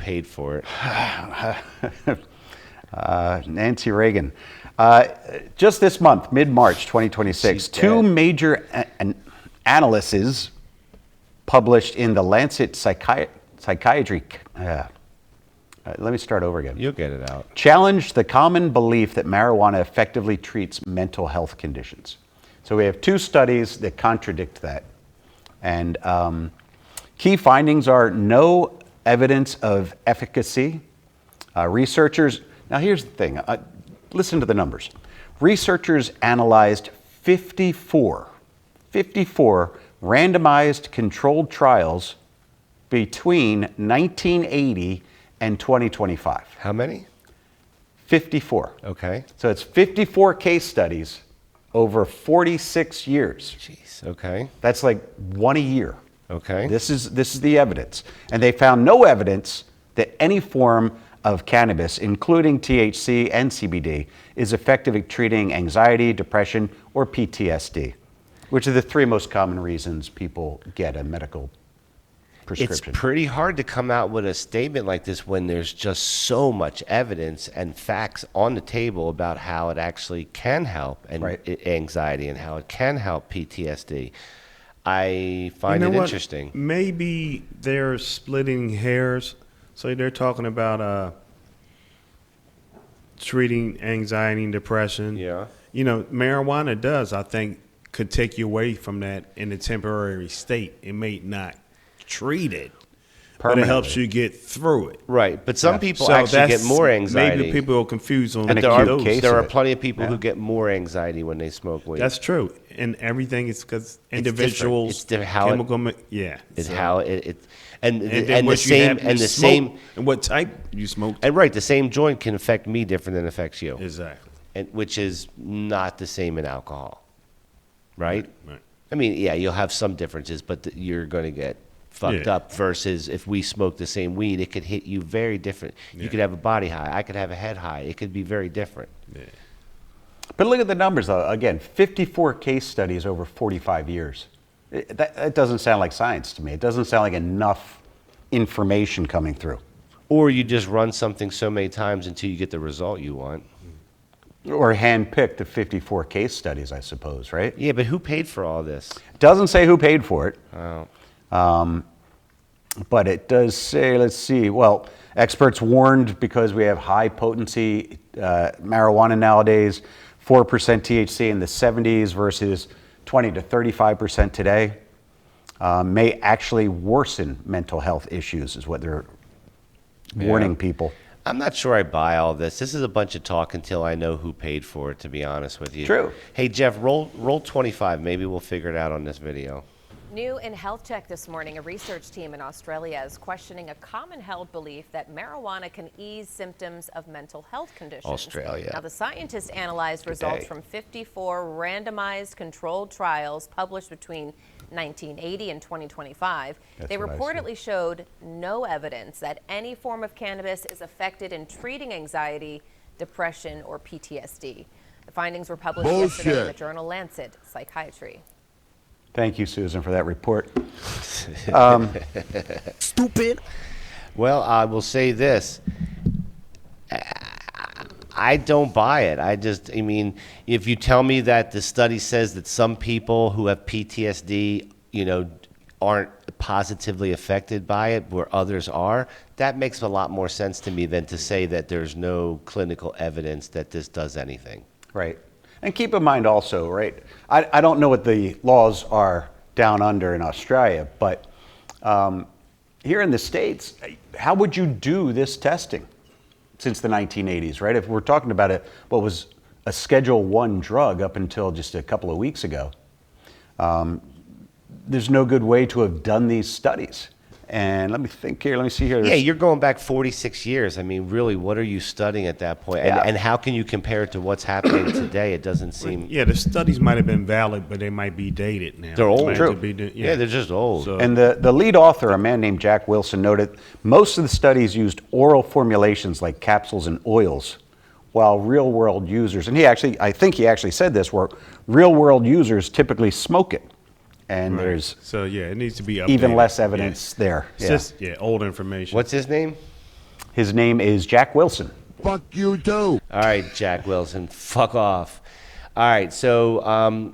paid for it? Nancy Reagan. Just this month, mid-March 2026, two major analyses published in the Lancet Psychiatry. Let me start over again. You'll get it out. Challenged the common belief that marijuana effectively treats mental health conditions. So we have two studies that contradict that. And key findings are no evidence of efficacy. Researchers, now here's the thing, listen to the numbers. Researchers analyzed 54 randomized controlled trials between 1980 and 2025. How many? 54. Okay. So it's 54 case studies over 46 years. Jeez, okay. That's like one a year. Okay. This is the evidence. And they found no evidence that any form of cannabis, including THC and CBD, is effective at treating anxiety, depression, or PTSD, which are the three most common reasons people get a medical prescription. It's pretty hard to come out with a statement like this when there's just so much evidence and facts on the table about how it actually can help anxiety and how it can help PTSD. I find it interesting. Maybe they're splitting hairs. So they're talking about treating anxiety and depression. Yeah. You know, marijuana does, I think, could take you away from that in a temporary state. It may not treat it, but it helps you get through it. Right, but some people actually get more anxiety. Maybe people are confused on there are plenty of people who get more anxiety when they smoke weed. That's true, and everything is because individuals. It's different. How chemical, it's how it and the same and what type you smoke. And right, the same joint can affect me different than it affects you. Exactly, and which is not the same in alcohol, right? Right. I mean, yeah, you'll have some differences, but you're going to get fucked up versus if we smoke the same weed, it could hit you very different. You could have a body high. I could have a head high. It could be very different. Yeah. But look at the numbers, though. Again, 54 case studies over 45 years. That doesn't sound like science to me. It doesn't sound like enough information coming through. Or you just run something so many times until you get the result you want. Or handpicked the 54 case studies, I suppose, right? Yeah, but who paid for all this? Doesn't say who paid for it. Oh. But it does say, let's see, well, experts warned because we have high potency marijuana nowadays, 4% THC in the 70s versus 20 to 35% today, may actually worsen mental health issues is what they're warning people. I'm not sure I buy all this. This is a bunch of talk until I know who paid for it, to be honest with you. True. Hey, Jeff, roll 25. Maybe we'll figure it out on this video. New in Health Check this morning, a research team in Australia is questioning a common held belief that marijuana can ease symptoms of mental health conditions. Australia. Now, the scientists analyzed results from 54 randomized controlled trials published between 1980 and 2025. They reportedly showed no evidence that any form of cannabis is effective in treating anxiety, depression, or PTSD. The findings were published yesterday in the journal Lancet Psychiatry. Thank you, Susan, for that report. Stupid. Well, I will say this. I don't buy it. I mean, if you tell me that the study says that some people who have PTSD, aren't positively affected by it where others are, that makes a lot more sense to me than to say that there's no clinical evidence that this does anything. Right. And keep in mind also, right, I don't know what the laws are down under in Australia, but here in the States, how would you do this testing since the 1980s, right? If we're talking about what was a Schedule I drug up until just a couple of weeks ago, there's no good way to have done these studies. And let me think here, let me see here. Yeah, you're going back 46 years. I mean, really, what are you studying at that point? And how can you compare it to what's happening today? It doesn't seem... Yeah, the studies might have been valid, but they might be dated now. They're old. True. Yeah, they're just old. So. And the lead author, a man named Jack Wilson, noted most of the studies used oral formulations like capsules and oils, while real-world users, and I think he actually said this, where real-world users typically smoke it. And there's it needs to be updated. Even less evidence there. It's just old information. What's his name? His name is Jack Wilson. Fuck you too. All right, Jack Wilson, fuck off. All right, so